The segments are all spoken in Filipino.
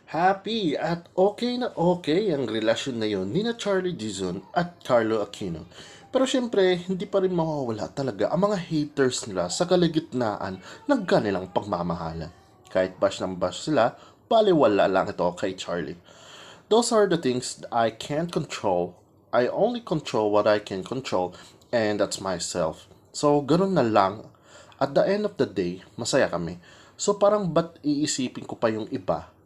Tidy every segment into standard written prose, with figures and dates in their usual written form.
Happy at okay na okay ang relasyon na yon ni na Charlie Dizon at Carlo Aquino. Pero syempre, hindi pa rin mawawala talaga ang mga haters nila sa kalagitnaan ng kanilang pagmamahalan. Kahit bash ng bash sila, baliwala lang ito kay Charlie. Those are the things that I can't control. I only control what I can control, and that's myself. So, ganun na lang. At the end of the day, masaya kami. So, parang ba't iisipin ko pa yung iba?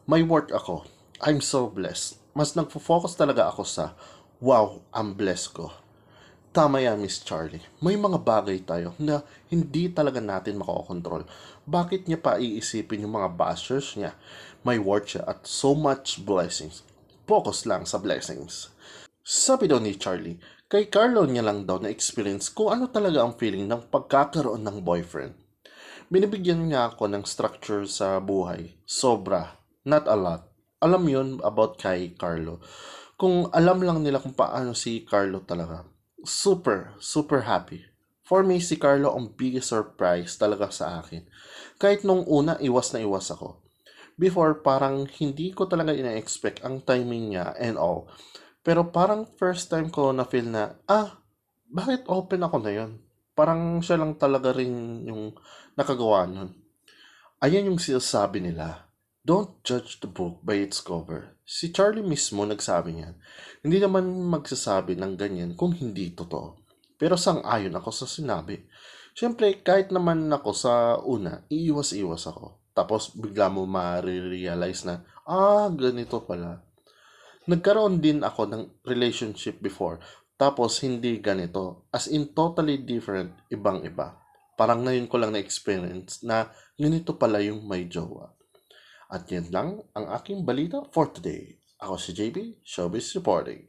May work ako. I'm so blessed. Mas nagfo-focus talaga ako sa, wow, I'm blessed ko. Tama yan, Miss Charlie. May mga bagay tayo na hindi talaga natin makokontrol. Bakit niya pa iisipin yung mga bashers niya? May worth siya at so much blessings. Focus lang sa blessings. Sabi daw ni Charlie, kay Carlo niya lang daw na-experience kung ano talaga ang feeling ng pagkakaroon ng boyfriend. Binibigyan niya ako ng structure sa buhay. Sobra. Not a lot. Alam yun about kay Carlo. Kung alam lang nila kung paano si Carlo talaga. Super, super happy. For me, si Carlo ang biggest surprise talaga sa akin. Kahit nung una, iwas na iwas ako. Before, parang hindi ko talaga ina-expect ang timing niya and all. Pero parang first time ko na feel na, bakit open ako na yun? Parang siya lang talaga rin yung nakagawa nun. Ayan yung sinasabi nila. Don't judge the book by its cover. Si Charlie mismo nagsabi niyan. Hindi naman magsasabi ng ganyan kung hindi totoo. Pero sang-ayon ako sa sinabi. Siyempre, kahit naman ako sa una, iiwas-iwas ako. Tapos bigla mo ma-realize na, ganito pala. Nagkaroon din ako ng relationship before. Tapos hindi ganito. As in totally different, ibang-iba. Parang ngayon ko lang na-experience na ganito pala yung may jowa. At yan lang ang aking balita for today. Ako si JB, Showbiz Reporting.